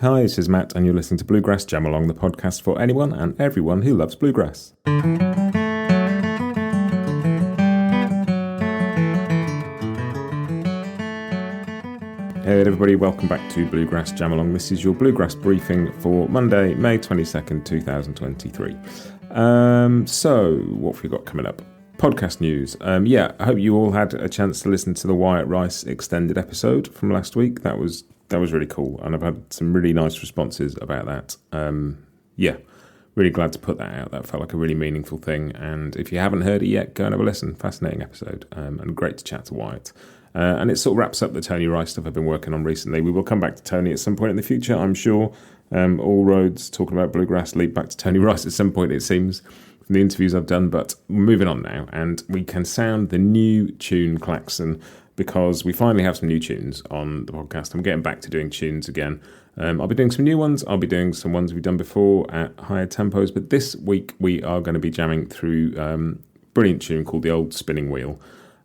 Hi, this is Matt, and you're listening to Bluegrass Jam Along, the podcast for anyone and everyone who loves bluegrass. Hey everybody, welcome back to Bluegrass Jam Along. This is your Bluegrass Briefing for Monday, May 22nd, 2023. So, what have we got coming up? Podcast news. I hope you all had a chance to listen to the Wyatt Rice extended episode from last week. That was really cool, and I've had some really nice responses about that. Really glad to put that out. That felt like a really meaningful thing, and if you haven't heard it yet, go and have a listen. Fascinating episode, and great to chat to Wyatt. And it sort of wraps up the Tony Rice stuff I've been working on recently. We will come back to Tony at some point in the future, I'm sure. All roads talking about bluegrass lead back to Tony Rice at some point, it seems, from the interviews I've done. But we're moving on now, and we can sound the new tune klaxon because we finally have some new tunes on the podcast. I'm getting back to doing tunes again. I'll be doing some new ones. I'll be doing some ones we've done before at higher tempos. But this week we are going to be jamming through a brilliant tune called The Old Spinning Wheel.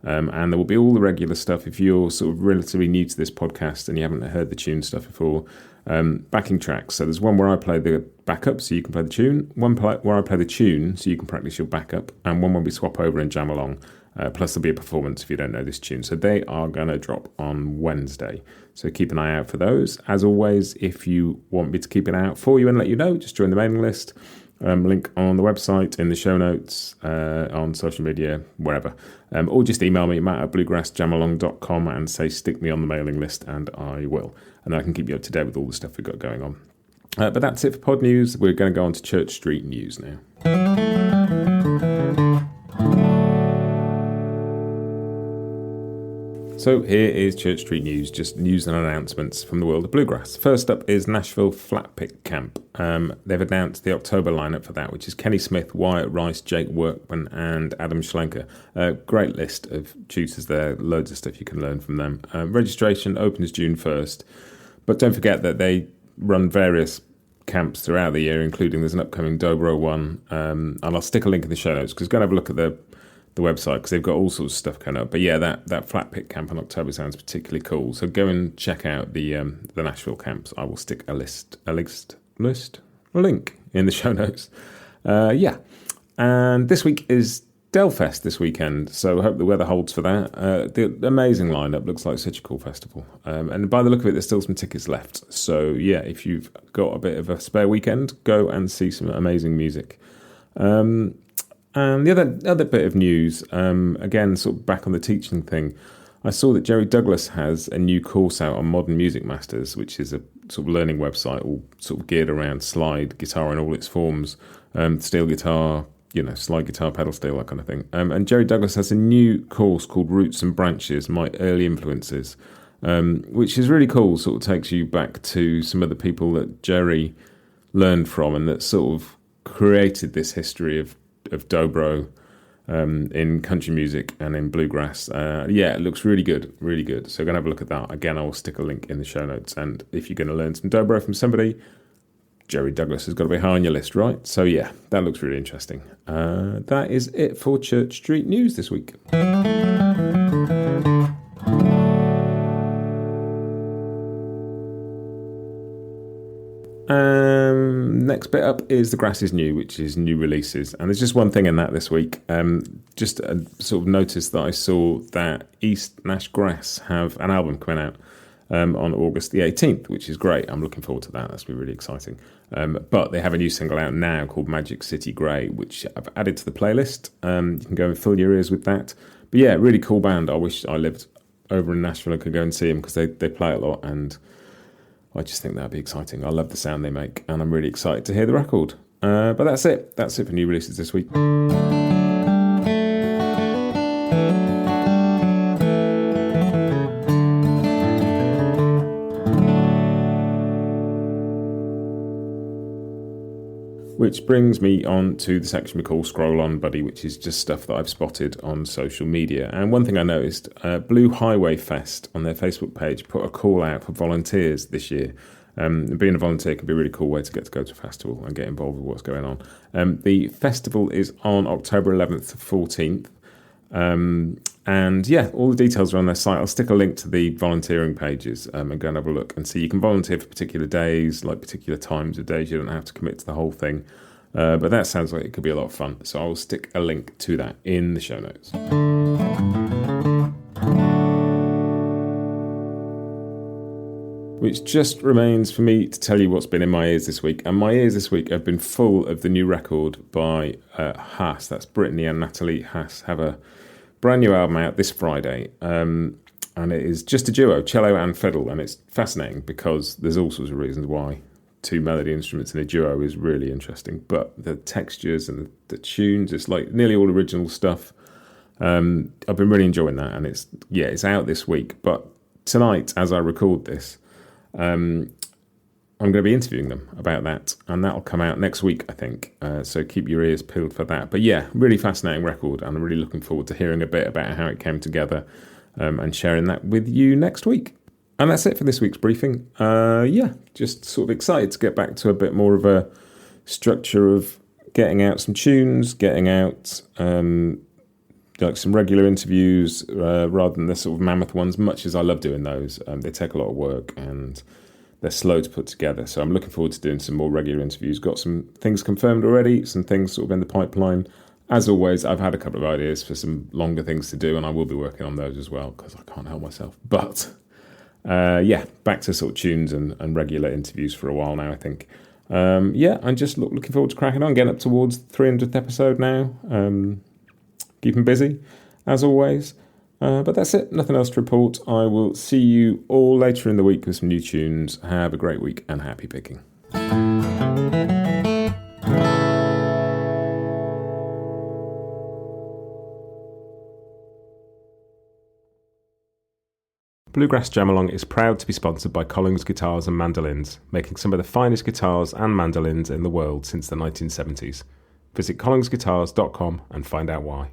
And there will be all the regular stuff. If you're sort of relatively new to this podcast and you haven't heard the tune stuff before, backing tracks. So there's one where I play the backup so you can play the tune, one where I play the tune so you can practice your backup, and one where we swap over and jam along. Plus there'll be a performance if you don't know this tune. So they are going to drop on Wednesday. So keep an eye out for those. As always, if you want me to keep an eye out for you and let you know, just join the mailing list. Link on the website, in the show notes, on social media, wherever. Or just email me, matt@bluegrassjamalong.com, and say stick me on the mailing list, and I will. And I can keep you up to date with all the stuff we've got going on. But that's it for pod news. We're going to go on to Church Street news now. So here is Church Street news, just news and announcements from the world of bluegrass. First up is Nashville Flatpick Camp. They've announced the October lineup for that, which is Kenny Smith, Wyatt Rice, Jake Workman, and Adam Schlenker. Great list of tutors there, loads of stuff you can learn from them. Registration opens June 1st, but don't forget that they run various camps throughout the year, including there's an upcoming Dobro one, and I'll stick a link in the show notes, because go and have a look at the website, because they've got all sorts of stuff coming up. But yeah, that flat pick camp in October sounds particularly cool. So go and check out the Nashville camps. I will stick a link in the show notes. And this week is Delfest this weekend, so I hope the weather holds for that. The amazing lineup, looks like such a cool festival. And by the look of it, there's still some tickets left. So yeah, if you've got a bit of a spare weekend, go and see some amazing music. And the other bit of news, again, sort of back on the teaching thing, I saw that Jerry Douglas has a new course out on Modern Music Masters, which is a sort of learning website all sort of geared around slide guitar in all its forms, steel guitar, slide guitar, pedal steel, that kind of thing. And Jerry Douglas has a new course called Roots and Branches, My Early Influences, which is really cool, sort of takes you back to some of the people that Jerry learned from and that sort of created this history of dobro in country music and in bluegrass. It looks really good. So go and have a look at that. Again, I will stick a link in the show notes. And if you're going to learn some dobro from somebody, Jerry Douglas has got to be high on your list, right? So yeah, that looks really interesting. That is it for Church Street news this week. Next bit up is The Grass is New, which is new releases. And there's just one thing in that this week. Just a sort of notice that I saw that East Nash Grass have an album coming out on August the 18th, which is great. I'm looking forward to that. That's going to be really exciting. But they have a new single out now called Magic City Grey, which I've added to the playlist. You can go and fill your ears with that. But yeah, really cool band. I wish I lived over in Nashville and could go and see them, because they play a lot, and I just think that'd be exciting. I love the sound they make, and I'm really excited to hear the record. But that's it. That's it for new releases this week. Which brings me on to the section we call Scroll On Buddy, which is just stuff that I've spotted on social media. And one thing I noticed, Blue Highway Fest on their Facebook page put a call out for volunteers this year. Being a volunteer can be a really cool way to get to go to a festival and get involved with what's going on. The festival is on October 11th to 14th. And yeah, all the details are on their site. I'll stick a link to the volunteering pages and go and have a look and see. You can volunteer for particular days, like particular times of days. You don't have to commit to the whole thing. But that sounds like it could be a lot of fun. So I'll stick a link to that in the show notes. Which just remains for me to tell you what's been in my ears this week. And my ears this week have been full of the new record by Haas. That's Brittany and Natalie Haas have a brand new album out this Friday. And it is just a duo, cello and fiddle. And it's fascinating because there's all sorts of reasons why two melody instruments in a duo is really interesting. But the textures and the tunes, it's like nearly all original stuff. I've been really enjoying that. And it's out this week. But tonight, as I record this, I'm going to be interviewing them about that, and that'll come out next week, I think. So keep your ears peeled for that. But yeah, really fascinating record, and I'm really looking forward to hearing a bit about how it came together and sharing that with you next week. And that's it for this week's briefing. Just sort of excited to get back to a bit more of a structure of getting out some tunes, getting out like some regular interviews rather than the sort of mammoth ones, much as I love doing those. They take a lot of work and they're slow to put together. So I'm looking forward to doing some more regular interviews. Got some things confirmed already, some things sort of in the pipeline. As always, I've had a couple of ideas for some longer things to do, and I will be working on those as well because I can't help myself. But back to sort of tunes and regular interviews for a while now, I think. I'm just looking forward to cracking on, getting up towards the 300th episode now. Keeping busy, as always. But that's it. Nothing else to report. I will see you all later in the week with some new tunes. Have a great week and happy picking. Bluegrass Jam Along is proud to be sponsored by Collings Guitars and Mandolins, making some of the finest guitars and mandolins in the world since the 1970s. Visit collingsguitars.com and find out why.